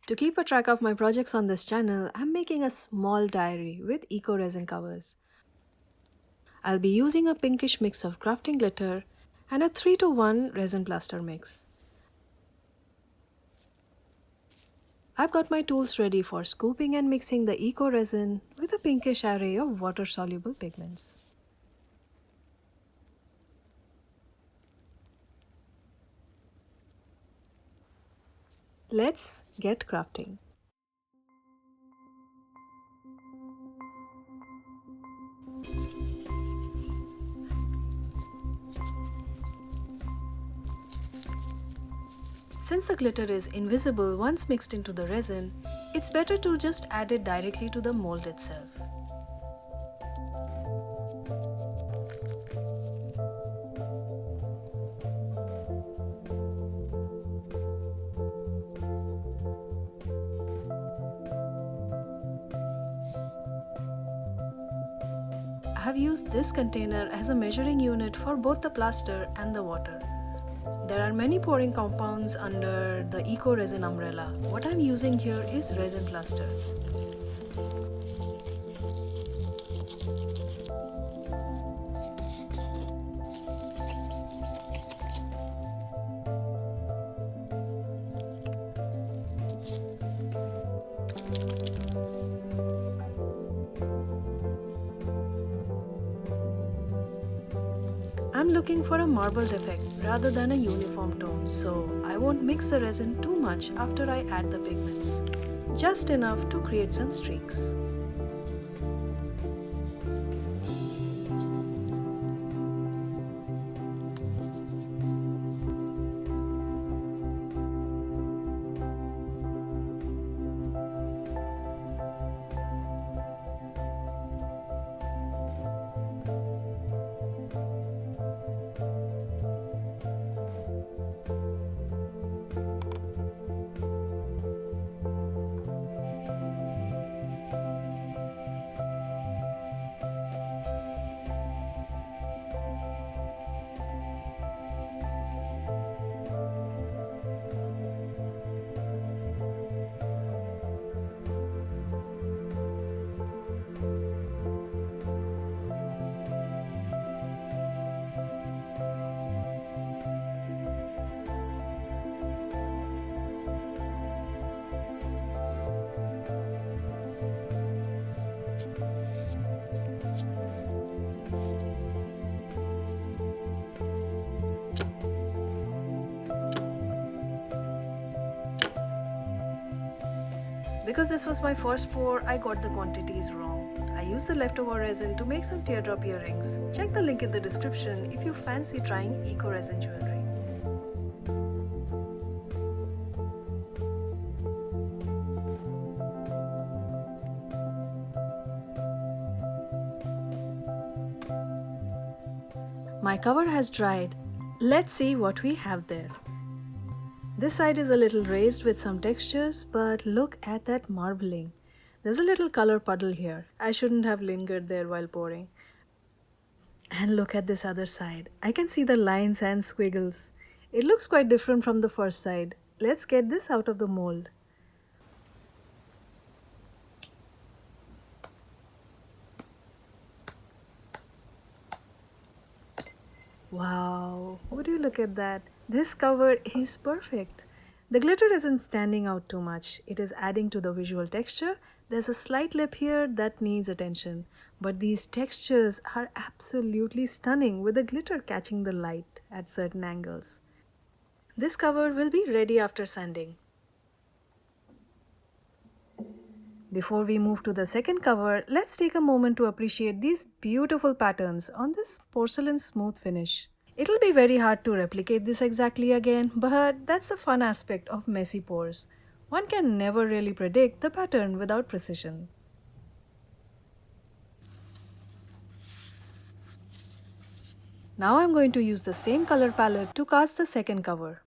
To keep a track of my projects on this channel, I'm making a small diary with eco-resin covers. I'll be using a pinkish mix of crafting glitter and a 3:1 resin plaster mix. I've got my tools ready for scooping and mixing the eco-resin with a pinkish array of water-soluble pigments. Let's get crafting. Since the glitter is invisible once mixed into the resin, it's better to just add it directly to the mold itself. I have used this container as a measuring unit for both the plaster and the water. There are many pouring compounds under the Eco-Resin umbrella. What I'm using here is resin plaster. I'm looking for a marbled effect rather than a uniform tone, so I won't mix the resin too much after I add the pigments. Just enough to create some streaks. Because this was my first pour, I got the quantities wrong. I used the leftover resin to make some teardrop earrings. Check the link in the description if you fancy trying eco-resin jewelry. My cover has dried. Let's see what we have there. This side is a little raised with some textures, but look at that marbling. There's a little color puddle here. I shouldn't have lingered there while pouring. And look at this other side. I can see the lines and squiggles. It looks quite different from the first side. Let's get this out of the mold. Wow, would you look at that? This cover is perfect. The glitter isn't standing out too much. It is adding to the visual texture. There's a slight lip here that needs attention. But these textures are absolutely stunning with the glitter catching the light at certain angles. This cover will be ready after sanding. Before we move to the second cover, let's take a moment to appreciate these beautiful patterns on this porcelain-smooth finish. It'll be very hard to replicate this exactly again, but that's the fun aspect of messy pours. One can never really predict the pattern without precision. Now I'm going to use the same color palette to cast the second cover.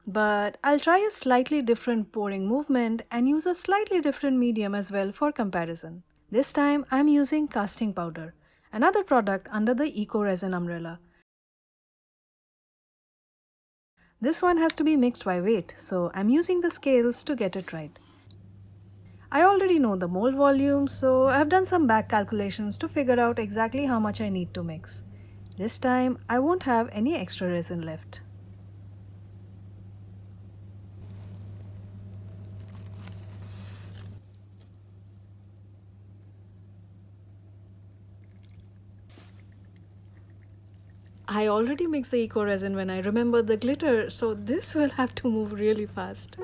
But I'll try a slightly different pouring movement and use a slightly different medium as well for comparison. This time I'm using casting powder, another product under the Eco-Resin umbrella. This one has to be mixed by weight, so I'm using the scales to get it right. I already know the mold volume, so I've done some back calculations to figure out exactly how much I need to mix. This time, I won't have any extra resin left. I already mixed the Eco-Resin when I remembered the glitter, so this will have to move really fast.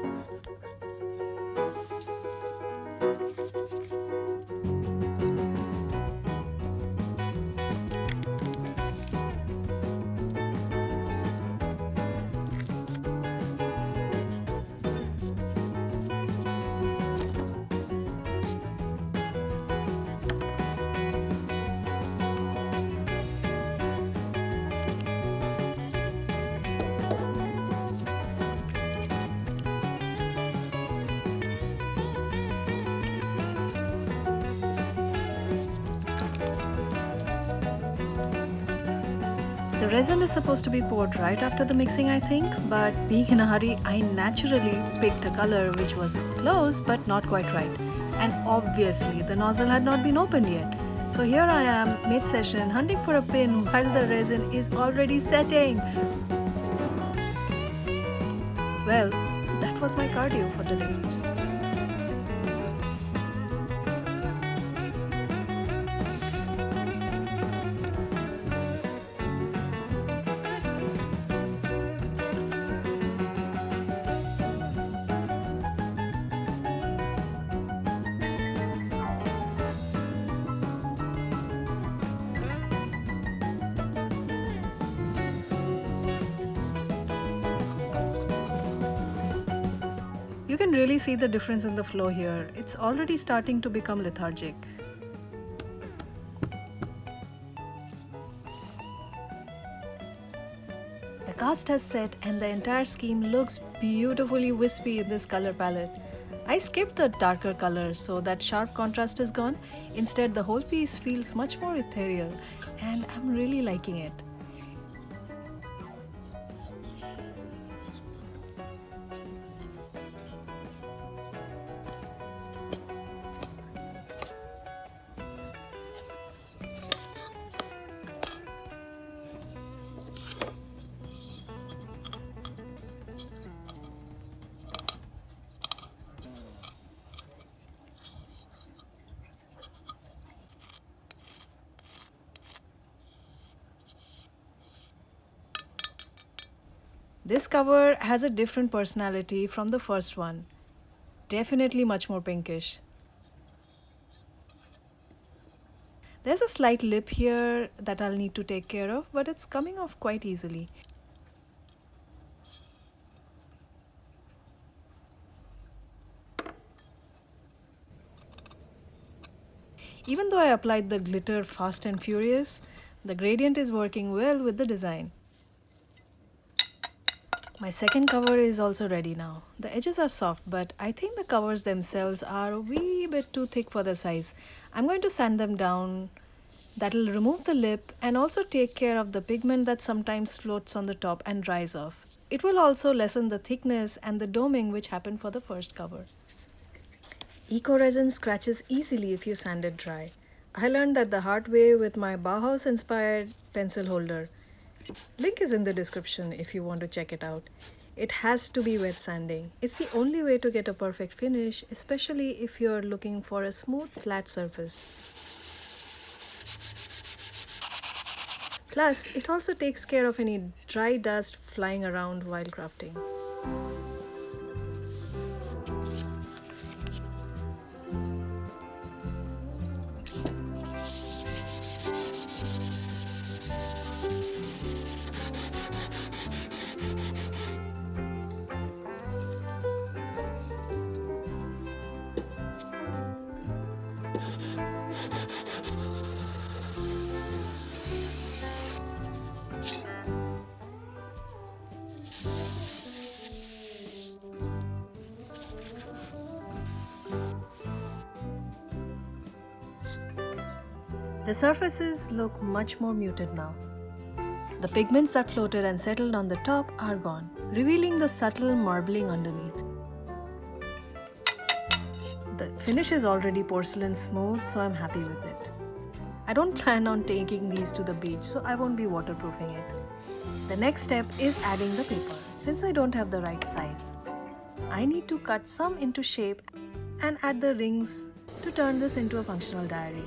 The resin is supposed to be poured right after the mixing, I think, but being in a hurry, I naturally picked a color which was close but not quite right. And obviously, the nozzle had not been opened yet. So here I am, mid-session, hunting for a pin while the resin is already setting. Well, that was my cardio for the day. You can really see the difference in the flow here. It's already starting to become lethargic. The cast has set and the entire scheme looks beautifully wispy in this color palette. I skipped the darker colors so that sharp contrast is gone. Instead, the whole piece feels much more ethereal and I'm really liking it. This cover has a different personality from the first one. Definitely much more pinkish. There's a slight lip here that I'll need to take care of, but it's coming off quite easily. Even though I applied the glitter fast and furious, the gradient is working well with the design. My second cover is also ready now. The edges are soft, but I think the covers themselves are a wee bit too thick for the size. I'm going to sand them down. That'll remove the lip and also take care of the pigment that sometimes floats on the top and dries off. It will also lessen the thickness and the doming which happened for the first cover. Eco-resin scratches easily if you sand it dry. I learned that the hard way with my Bauhaus-inspired pencil holder. Link is in the description if you want to check it out. It has to be wet sanding. It's the only way to get a perfect finish, especially if you're looking for a smooth, flat surface. Plus, it also takes care of any dry dust flying around while crafting. The surfaces look much more muted now. The pigments that floated and settled on the top are gone, revealing the subtle marbling underneath. The finish is already porcelain smooth, so I'm happy with it. I don't plan on taking these to the beach, so I won't be waterproofing it. The next step is adding the paper. Since I don't have the right size, I need to cut some into shape and add the rings to turn this into a functional diary.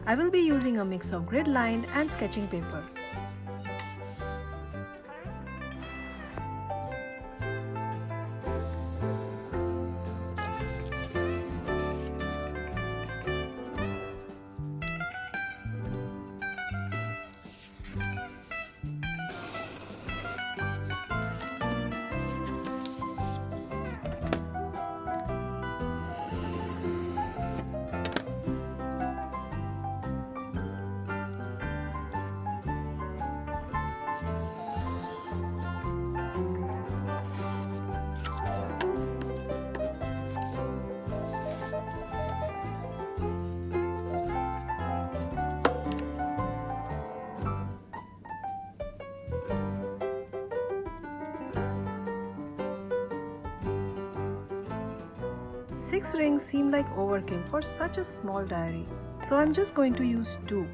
I will be using a mix of grid lined and sketching paper. Six rings seem like overkill for such a small diary, so I'm just going to use 2.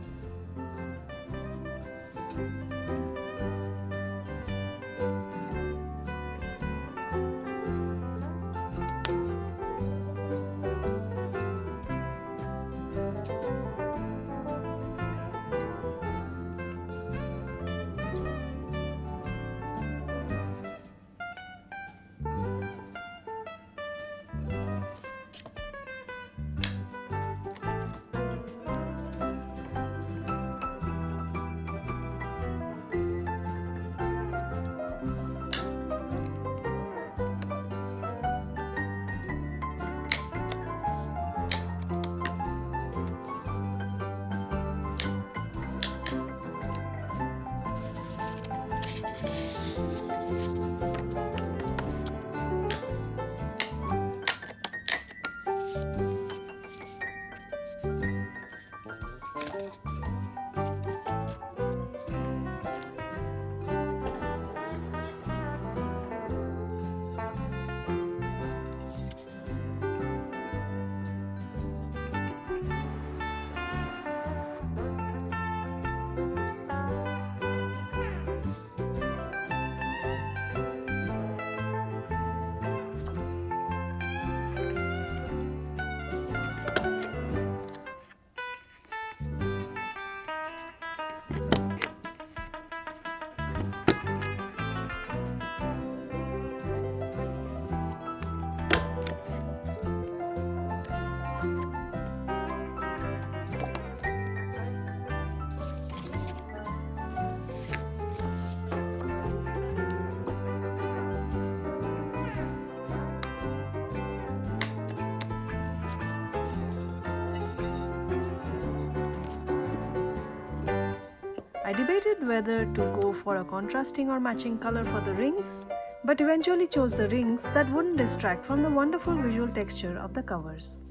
I debated whether to go for a contrasting or matching color for the rings, but eventually chose the rings that wouldn't distract from the wonderful visual texture of the covers.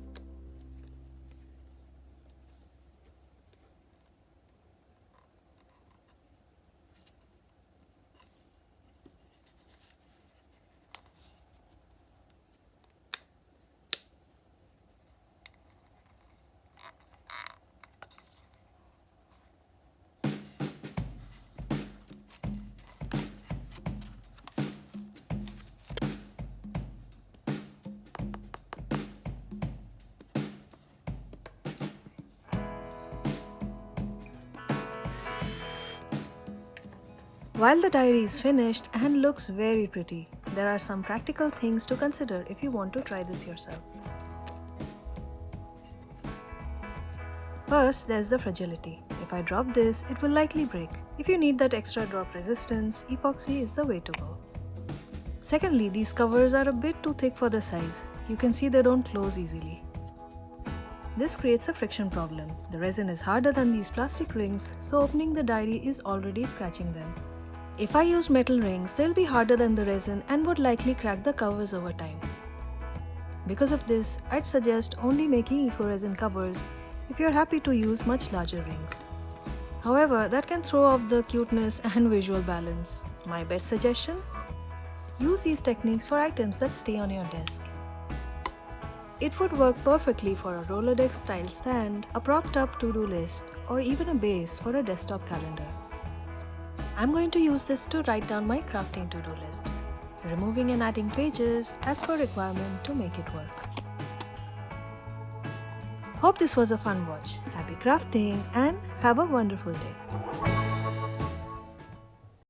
While the diary is finished and looks very pretty, there are some practical things to consider if you want to try this yourself. First, there's the fragility. If I drop this, it will likely break. If you need that extra drop resistance, epoxy is the way to go. Secondly, these covers are a bit too thick for the size. You can see they don't close easily. This creates a friction problem. The resin is harder than these plastic rings, so opening the diary is already scratching them. If I use metal rings, they'll be harder than the resin and would likely crack the covers over time. Because of this, I'd suggest only making eco-resin covers if you're happy to use much larger rings. However, that can throw off the cuteness and visual balance. My best suggestion? Use these techniques for items that stay on your desk. It would work perfectly for a Rolodex style stand, a propped up to-do list, or even a base for a desktop calendar. I'm going to use this to write down my crafting to-do list, removing and adding pages as per requirement to make it work. Hope this was a fun watch. Happy crafting and have a wonderful day.